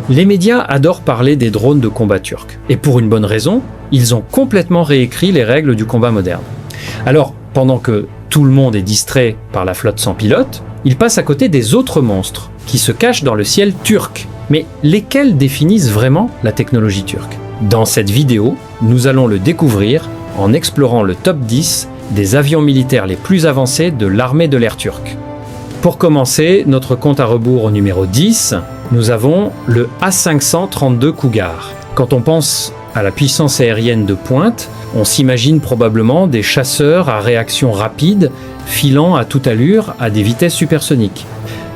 Les médias adorent parler des drones de combat turcs. Et pour une bonne raison, ils ont complètement réécrit les règles du combat moderne. Alors, pendant que tout le monde est distrait par la flotte sans pilote, ils passent à côté des autres monstres qui se cachent dans le ciel turc. Mais lesquels définissent vraiment la technologie turque ? Dans cette vidéo, nous allons le découvrir en explorant le top 10 des avions militaires les plus avancés de l'armée de l'air turque. Pour commencer, notre compte à rebours au numéro 10, nous avons le A532 Cougar. Quand on pense à la puissance aérienne de pointe, on s'imagine probablement des chasseurs à réaction rapide, filant à toute allure à des vitesses supersoniques.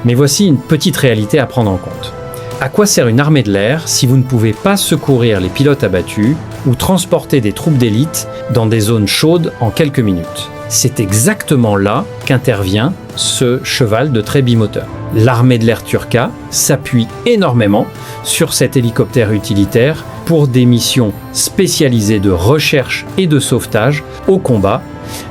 Mais voici une petite réalité à prendre en compte. À quoi sert une armée de l'air si vous ne pouvez pas secourir les pilotes abattus ou transporter des troupes d'élite dans des zones chaudes en quelques minutes ? C'est exactement là qu'intervient ce cheval de trait bimoteur. L'armée de l'air turca s'appuie énormément sur cet hélicoptère utilitaire pour des missions spécialisées de recherche et de sauvetage au combat,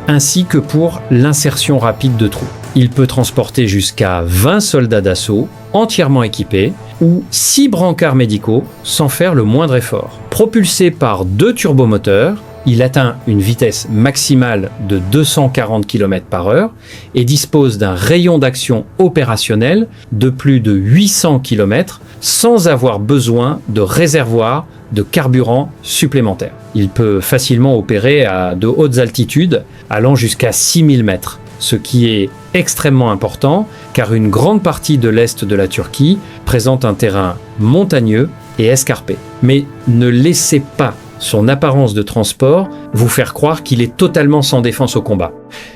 ainsi que pour l'insertion rapide de troupes. Il peut transporter jusqu'à 20 soldats d'assaut entièrement équipés ou 6 brancards médicaux sans faire le moindre effort. Propulsé par 2 turbomoteurs, il atteint une vitesse maximale de 240 km/h et dispose d'un rayon d'action opérationnel de plus de 800 km sans avoir besoin de réservoir de carburant supplémentaire. Il peut facilement opérer à de hautes altitudes allant jusqu'à 6000 mètres, ce qui est extrêmement important car une grande partie de l'est de la Turquie présente un terrain montagneux et escarpé. Mais ne laissez pas son apparence de transport vous faire croire qu'il est totalement sans défense au combat.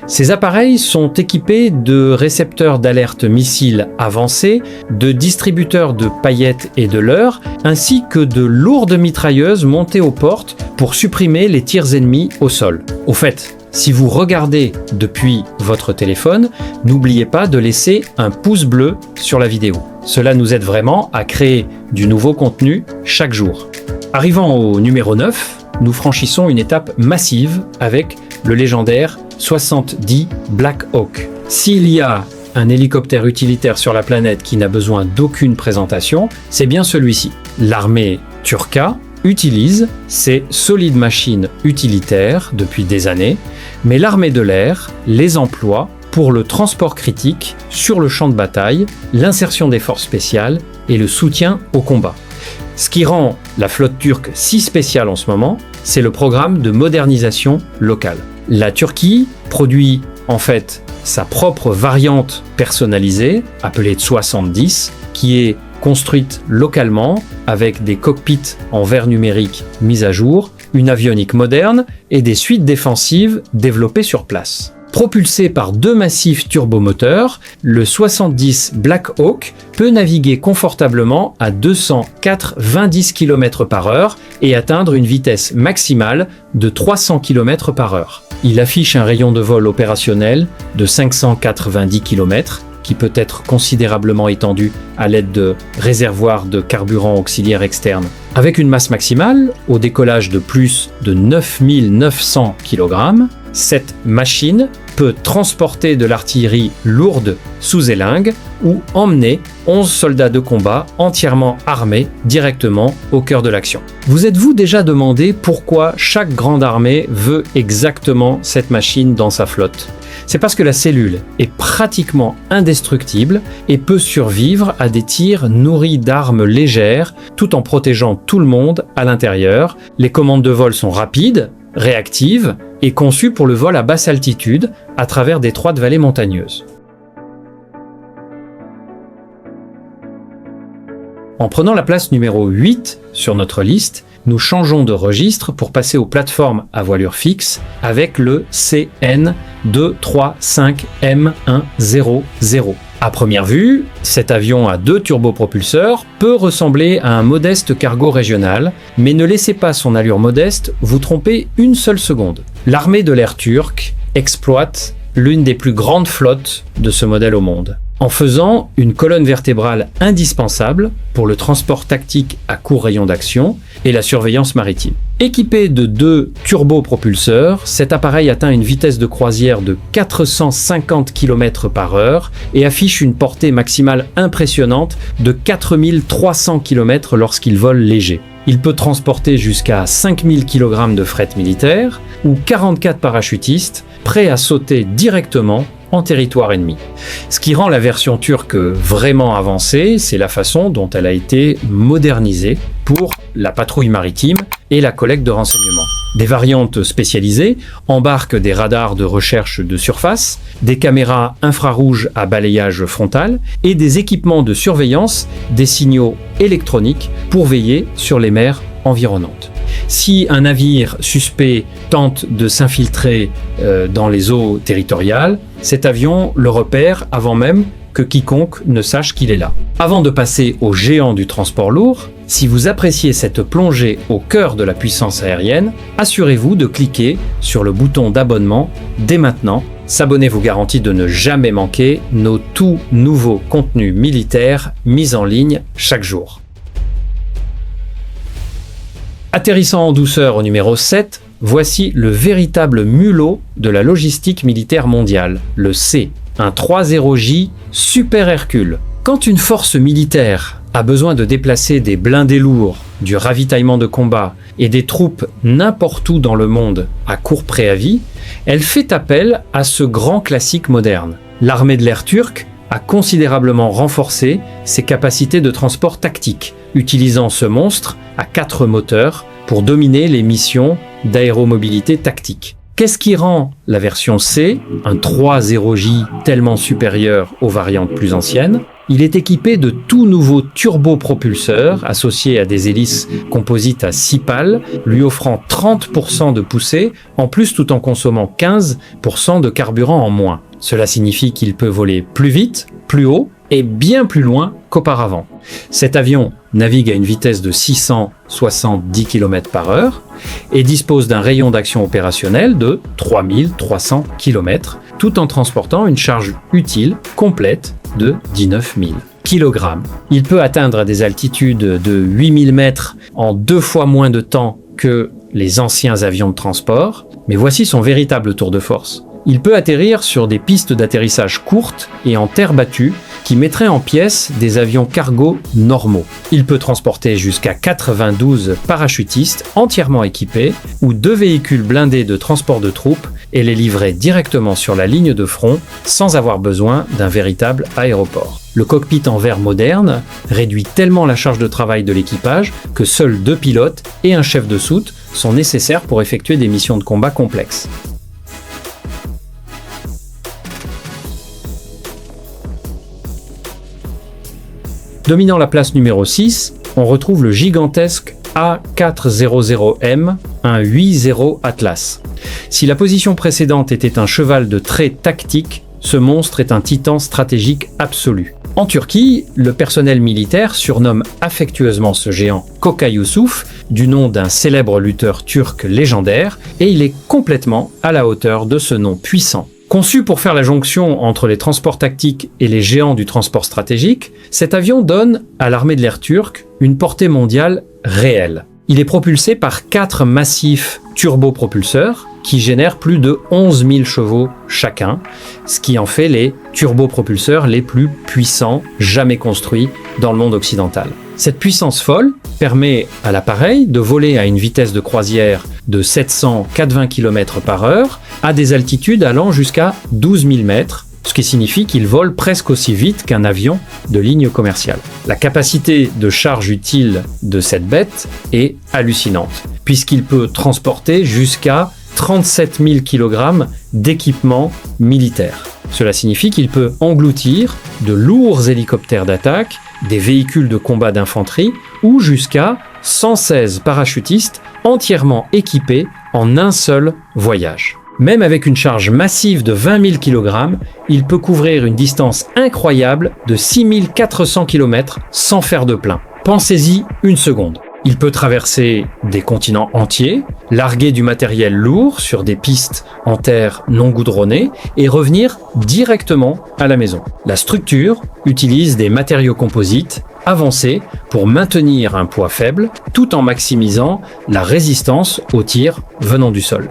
Ces appareils sont équipés de récepteurs d'alerte missiles avancés, de distributeurs de paillettes et de leurres, ainsi que de lourdes mitrailleuses montées aux portes pour supprimer les tirs ennemis au sol. Au fait, si vous regardez depuis votre téléphone, n'oubliez pas de laisser un pouce bleu sur la vidéo. Cela nous aide vraiment à créer du nouveau contenu chaque jour. Arrivant au numéro 9, nous franchissons une étape massive avec le légendaire 70 Black Hawk. S'il y a un hélicoptère utilitaire sur la planète qui n'a besoin d'aucune présentation, c'est bien celui-ci. L'armée turca utilise ces solides machines utilitaires depuis des années, mais l'armée de l'air les emploie pour le transport critique sur le champ de bataille, l'insertion des forces spéciales et le soutien au combat. Ce qui rend la flotte turque si spéciale en ce moment, c'est le programme de modernisation locale. La Turquie produit en fait sa propre variante personnalisée, appelée 70, qui est construite localement avec des cockpits en verre numérique mis à jour, une avionique moderne et des suites défensives développées sur place. Propulsé par 2 massifs turbomoteurs, le 70 Black Hawk peut naviguer confortablement à 290 km/h et atteindre une vitesse maximale de 300 km/h. Il affiche un rayon de vol opérationnel de 590 km qui peut être considérablement étendu à l'aide de réservoirs de carburant auxiliaire externe. Avec une masse maximale, au décollage de plus de 9900 kg, cette machine peut transporter de l'artillerie lourde sous élingue ou emmener 11 soldats de combat entièrement armés directement au cœur de l'action. Vous êtes-vous déjà demandé pourquoi chaque grande armée veut exactement cette machine dans sa flotte ? C'est parce que la cellule est pratiquement indestructible et peut survivre à des tirs nourris d'armes légères tout en protégeant tout le monde à l'intérieur. Les commandes de vol sont rapides, réactives et conçues pour le vol à basse altitude à travers d'étroites vallées montagneuses. En prenant la place numéro 8 sur notre liste, nous changeons de registre pour passer aux plateformes à voilure fixe avec le CN235M100. À première vue, cet avion à 2 turbopropulseurs peut ressembler à un modeste cargo régional, mais ne laissez pas son allure modeste vous tromper une seule seconde. L'armée de l'air turque exploite l'une des plus grandes flottes de ce modèle au monde, en faisant une colonne vertébrale indispensable pour le transport tactique à court rayon d'action et la surveillance maritime. Équipé de 2 turbopropulseurs, cet appareil atteint une vitesse de croisière de 450 km/h et affiche une portée maximale impressionnante de 4300 km lorsqu'il vole léger. Il peut transporter jusqu'à 5000 kg de fret militaire ou 44 parachutistes prêts à sauter directement en territoire ennemi. Ce qui rend la version turque vraiment avancée, c'est la façon dont elle a été modernisée pour la patrouille maritime et la collecte de renseignements. Des variantes spécialisées embarquent des radars de recherche de surface, des caméras infrarouges à balayage frontal et des équipements de surveillance des signaux électroniques pour veiller sur les mers environnantes. Si un navire suspect tente de s'infiltrer dans les eaux territoriales, cet avion le repère avant même que quiconque ne sache qu'il est là. Avant de passer aux géants du transport lourd, si vous appréciez cette plongée au cœur de la puissance aérienne, assurez-vous de cliquer sur le bouton d'abonnement dès maintenant. S'abonner vous garantit de ne jamais manquer nos tout nouveaux contenus militaires mis en ligne chaque jour. Atterrissant en douceur au numéro 7, voici le véritable mulot de la logistique militaire mondiale, le C, un 3.0J Super Hercule. Quand une force militaire a besoin de déplacer des blindés lourds, du ravitaillement de combat et des troupes n'importe où dans le monde à court préavis, elle fait appel à ce grand classique moderne. L'armée de l'air turque a considérablement renforcé ses capacités de transport tactique, utilisant ce monstre à 4 moteurs pour dominer les missions d'aéromobilité tactique. Qu'est-ce qui rend la version C, un 3.0J tellement supérieur aux variantes plus anciennes? Il est équipé de tout nouveaux turbopropulseurs associés à des hélices composites à 6 pales, lui offrant 30% de poussée, en plus tout en consommant 15% de carburant en moins. Cela signifie qu'il peut voler plus vite, plus haut et bien plus loin qu'auparavant. Cet avion navigue à une vitesse de 670 km/h et dispose d'un rayon d'action opérationnel de 3300 km, tout en transportant une charge utile complète de 19 000 kg. Il peut atteindre des altitudes de 8000 mètres en 2 fois moins de temps que les anciens avions de transport, mais voici son véritable tour de force. Il peut atterrir sur des pistes d'atterrissage courtes et en terre battue qui mettraient en pièces des avions cargo normaux. Il peut transporter jusqu'à 92 parachutistes entièrement équipés ou 2 véhicules blindés de transport de troupes et les livrer directement sur la ligne de front sans avoir besoin d'un véritable aéroport. Le cockpit en verre moderne réduit tellement la charge de travail de l'équipage que seuls 2 pilotes et un chef de soute sont nécessaires pour effectuer des missions de combat complexes. Dominant la place numéro 6, on retrouve le gigantesque A400M, un 8.0 Atlas. Si la position précédente était un cheval de trait tactique, ce monstre est un titan stratégique absolu. En Turquie, le personnel militaire surnomme affectueusement ce géant Koka Yusuf, du nom d'un célèbre lutteur turc légendaire, et il est complètement à la hauteur de ce nom puissant. Conçu pour faire la jonction entre les transports tactiques et les géants du transport stratégique, cet avion donne à l'armée de l'air turque une portée mondiale réelle. Il est propulsé par 4 massifs turbopropulseurs qui génèrent plus de 11 000 chevaux chacun, ce qui en fait les turbopropulseurs les plus puissants jamais construits dans le monde occidental. Cette puissance folle permet à l'appareil de voler à une vitesse de croisière de 780 km/h à des altitudes allant jusqu'à 12 000 mètres, ce qui signifie qu'il vole presque aussi vite qu'un avion de ligne commerciale. La capacité de charge utile de cette bête est hallucinante, puisqu'il peut transporter jusqu'à 37 000 kg d'équipement militaire. Cela signifie qu'il peut engloutir de lourds hélicoptères d'attaque, des véhicules de combat d'infanterie ou jusqu'à 116 parachutistes entièrement équipés en un seul voyage. Même avec une charge massive de 20 000 kg, il peut couvrir une distance incroyable de 6 400 km sans faire de plein. Pensez-y une seconde. Il peut traverser des continents entiers, larguer du matériel lourd sur des pistes en terre non goudronnées et revenir directement à la maison. La structure utilise des matériaux composites avancée pour maintenir un poids faible tout en maximisant la résistance aux tirs venant du sol.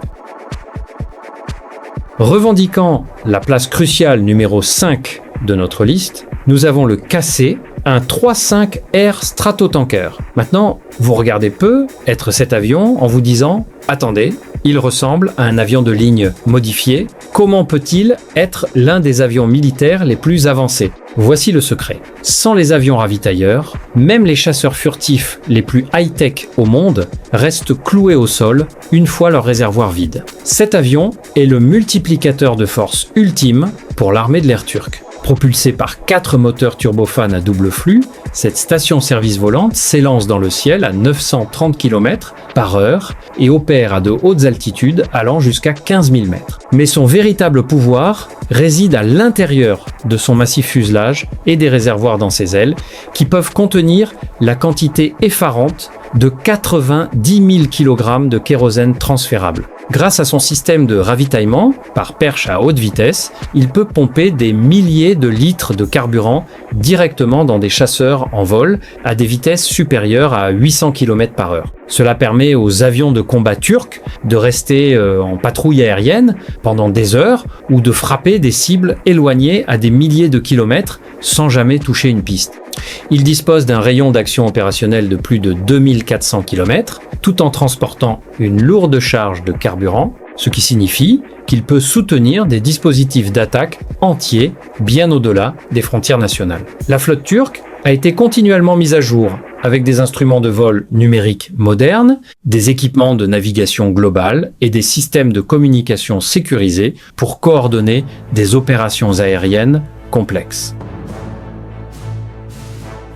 Revendiquant la place cruciale numéro 5 de notre liste, nous avons le KC, un 3.5R Stratotanker. Maintenant, vous regardez peu être cet avion en vous disant « Attendez, il ressemble à un avion de ligne modifié. Comment peut-il être l'un des avions militaires les plus avancés ?» Voici le secret. Sans les avions ravitailleurs, même les chasseurs furtifs les plus high-tech au monde restent cloués au sol une fois leur réservoir vide. Cet avion est le multiplicateur de force ultime pour l'armée de l'air turque. Propulsée par 4 moteurs turbofans à double flux, cette station-service volante s'élance dans le ciel à 930 km/h et opère à de hautes altitudes allant jusqu'à 15 000 mètres. Mais son véritable pouvoir réside à l'intérieur de son massif fuselage et des réservoirs dans ses ailes qui peuvent contenir la quantité effarante de 90 000 kg de kérosène transférable. Grâce à son système de ravitaillement par perche à haute vitesse, il peut pomper des milliers de litres de carburant directement dans des chasseurs en vol à des vitesses supérieures à 800 km/h. Cela permet aux avions de combat turcs de rester en patrouille aérienne pendant des heures ou de frapper des cibles éloignées à des milliers de kilomètres sans jamais toucher une piste. Il dispose d'un rayon d'action opérationnel de plus de 2400 km, tout en transportant une lourde charge de carburant, ce qui signifie qu'il peut soutenir des dispositifs d'attaque entiers bien au-delà des frontières nationales. La flotte turque a été continuellement mise à jour avec des instruments de vol numériques modernes, des équipements de navigation globale et des systèmes de communication sécurisés pour coordonner des opérations aériennes complexes.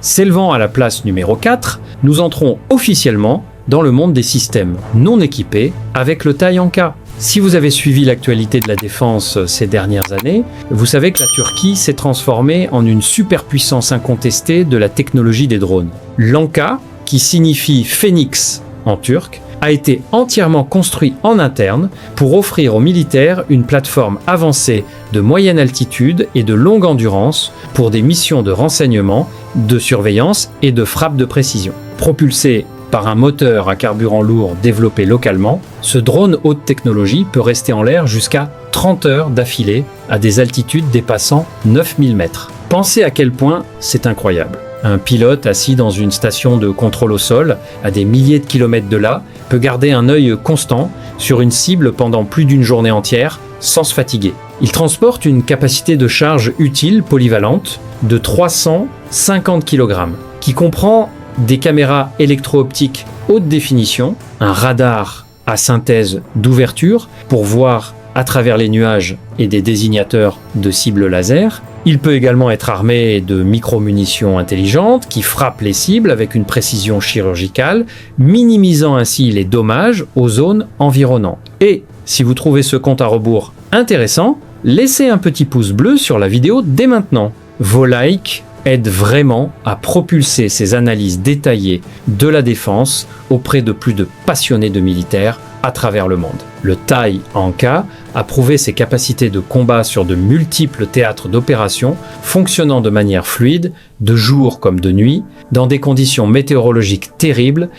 S'élevant à la place numéro 4, nous entrons officiellement dans le monde des systèmes non équipés avec le TAI-Anka. Si vous avez suivi l'actualité de la défense ces dernières années, vous savez que la Turquie s'est transformée en une superpuissance incontestée de la technologie des drones. L'Anka, qui signifie phénix en turc, a été entièrement construit en interne pour offrir aux militaires une plateforme avancée de moyenne altitude et de longue endurance pour des missions de renseignement, de surveillance et de frappe de précision. Propulsé par un moteur à carburant lourd développé localement, ce drone haute technologie peut rester en l'air jusqu'à 30 heures d'affilée à des altitudes dépassant 9000 mètres. Pensez à quel point c'est incroyable. Un pilote assis dans une station de contrôle au sol, à des milliers de kilomètres de là, peut garder un œil constant sur une cible pendant plus d'une journée entière sans se fatiguer. Il transporte une capacité de charge utile polyvalente de 350 kg, qui comprend des caméras électro-optiques haute définition, un radar à synthèse d'ouverture pour voir à travers les nuages et des désignateurs de cibles laser. Il peut également être armé de micro-munitions intelligentes qui frappent les cibles avec une précision chirurgicale, minimisant ainsi les dommages aux zones environnantes. Et si vous trouvez ce compte à rebours intéressant, laissez un petit pouce bleu sur la vidéo dès maintenant. Vos likes aident vraiment à propulser ces analyses détaillées de la défense auprès de plus de passionnés de militaires à travers le monde. Le TAI-Anka a prouvé ses capacités de combat sur de multiples théâtres d'opérations, fonctionnant de manière fluide, de jour comme de nuit, dans des conditions météorologiques terribles,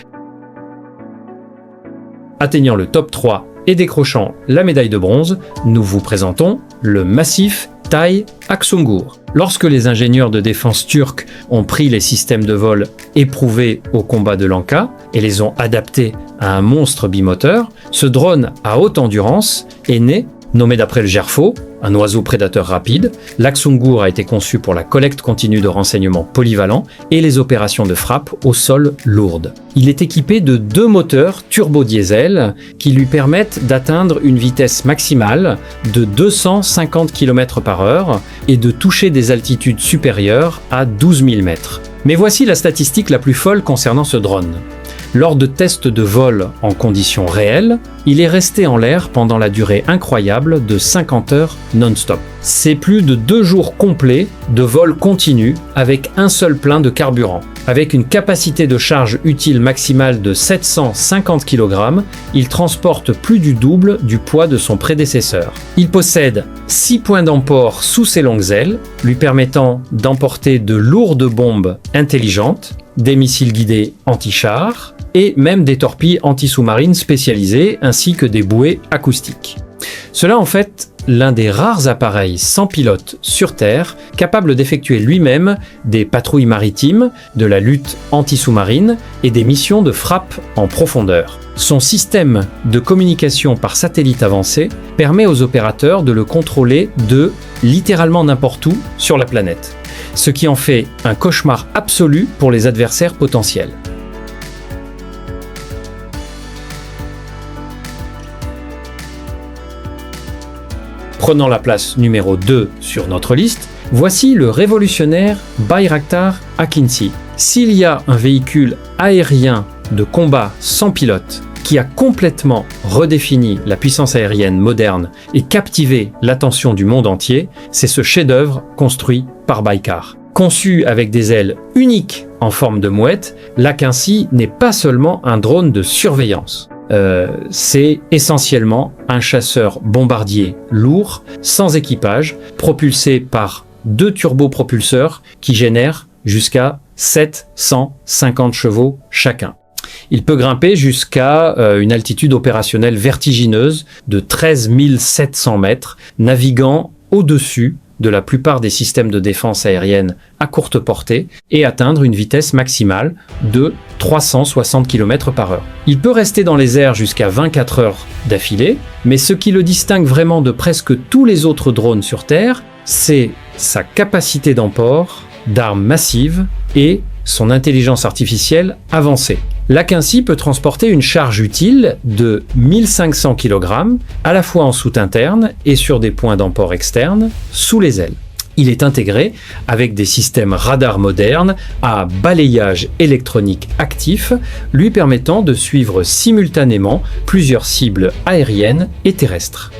atteignant le top 3 et décrochant la médaille de bronze, nous vous présentons le massif TAI Aksungur. Lorsque les ingénieurs de défense turcs ont pris les systèmes de vol éprouvés au combat de l'Anka et les ont adaptés à un monstre bimoteur, ce drone à haute endurance est né, nommé d'après le gerfaut, un oiseau prédateur rapide. L'Aksungur a été conçu pour la collecte continue de renseignements polyvalents et les opérations de frappe au sol lourdes. Il est équipé de 2 moteurs turbo-diesel qui lui permettent d'atteindre une vitesse maximale de 250 km/h et de toucher des altitudes supérieures à 12 000 mètres. Mais voici la statistique la plus folle concernant ce drone. Lors de tests de vol en conditions réelles, il est resté en l'air pendant la durée incroyable de 50 heures non-stop. C'est plus de 2 jours complets de vol continu avec un seul plein de carburant. Avec une capacité de charge utile maximale de 750 kg, il transporte plus du double du poids de son prédécesseur. Il possède 6 points d'emport sous ses longues ailes, lui permettant d'emporter de lourdes bombes intelligentes, des missiles guidés anti-chars et même des torpilles anti-sous-marines spécialisées ainsi que des bouées acoustiques. Cela en fait l'un des rares appareils sans pilote sur Terre capable d'effectuer lui-même des patrouilles maritimes, de la lutte anti-sous-marine et des missions de frappe en profondeur. Son système de communication par satellite avancé permet aux opérateurs de le contrôler de littéralement n'importe où sur la planète, ce qui en fait un cauchemar absolu pour les adversaires potentiels. Prenant la place numéro 2 sur notre liste, voici le révolutionnaire Bayraktar Akinci. S'il y a un véhicule aérien de combat sans pilote qui a complètement redéfini la puissance aérienne moderne et captivé l'attention du monde entier, c'est ce chef-d'œuvre construit par Baykar. Conçu avec des ailes uniques en forme de mouette, l'Akinci n'est pas seulement un drone de surveillance. C'est essentiellement un chasseur bombardier lourd, sans équipage, propulsé par 2 turbopropulseurs qui génèrent jusqu'à 750 chevaux chacun. Il peut grimper jusqu'à une altitude opérationnelle vertigineuse de 13 700 mètres, naviguant au-dessus de la plupart des systèmes de défense aérienne à courte portée et atteindre une vitesse maximale de 360 km/h. Il peut rester dans les airs jusqu'à 24 heures d'affilée, mais ce qui le distingue vraiment de presque tous les autres drones sur Terre, c'est sa capacité d'emport, d'armes massives et son intelligence artificielle avancée. L'Akinci peut transporter une charge utile de 1500 kg, à la fois en soute interne et sur des points d'emport externes, sous les ailes. Il est intégré avec des systèmes radars modernes à balayage électronique actif, lui permettant de suivre simultanément plusieurs cibles aériennes et terrestres.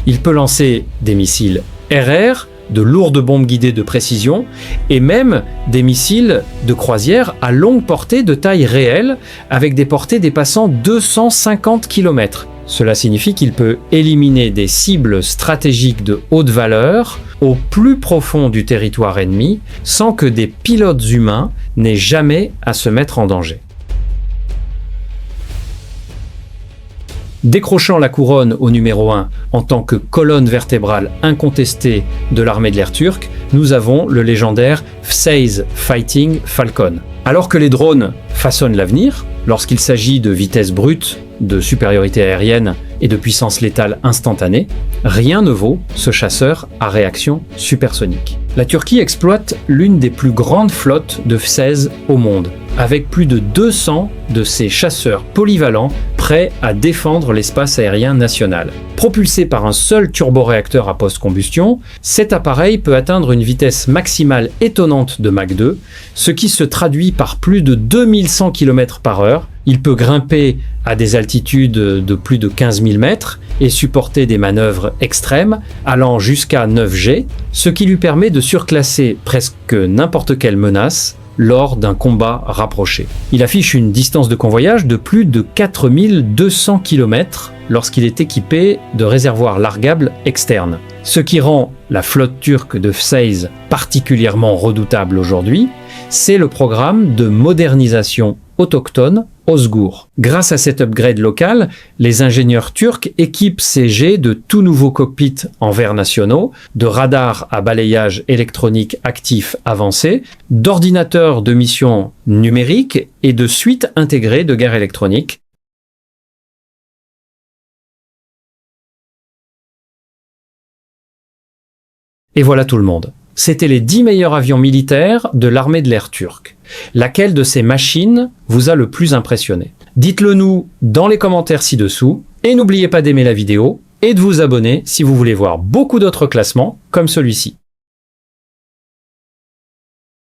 Il peut lancer des missiles RR, de lourdes bombes guidées de précision et même des missiles de croisière à longue portée de taille réelle avec des portées dépassant 250 km. Cela signifie qu'il peut éliminer des cibles stratégiques de haute valeur au plus profond du territoire ennemi sans que des pilotes humains n'aient jamais à se mettre en danger. Décrochant la couronne au numéro 1 en tant que colonne vertébrale incontestée de l'armée de l'air turque, nous avons le légendaire F-16 Fighting Falcon. Alors que les drones façonnent l'avenir, lorsqu'il s'agit de vitesse brute, de supériorité aérienne et de puissance létale instantanée, rien ne vaut ce chasseur à réaction supersonique. La Turquie exploite l'une des plus grandes flottes de F-16 au monde, avec plus de 200 de ces chasseurs polyvalents prêts à défendre l'espace aérien national. Propulsé par un seul turboréacteur à post-combustion, cet appareil peut atteindre une vitesse maximale étonnante de Mach 2, ce qui se traduit par plus de 2100 km/h. Il peut grimper à des altitudes de plus de 15 000 mètres et supporter des manœuvres extrêmes allant jusqu'à 9G, ce qui lui permet de surclasser presque n'importe quelle menace lors d'un combat rapproché. Il affiche une distance de convoyage de plus de 4200 km lorsqu'il est équipé de réservoirs largables externes. Ce qui rend la flotte turque de F-16 particulièrement redoutable aujourd'hui, c'est le programme de modernisation autochtone Ozgur. Grâce à cet upgrade local, les ingénieurs turcs équipent ces jets de tout nouveaux cockpits en verre nationaux, de radars à balayage électronique actif avancé, d'ordinateurs de mission numérique et de suites intégrées de guerre électronique. Et voilà tout le monde. C'était les 10 meilleurs avions militaires de l'armée de l'air turque. Laquelle de ces machines vous a le plus impressionné? Dites-le nous dans les commentaires ci-dessous et n'oubliez pas d'aimer la vidéo et de vous abonner si vous voulez voir beaucoup d'autres classements comme celui-ci.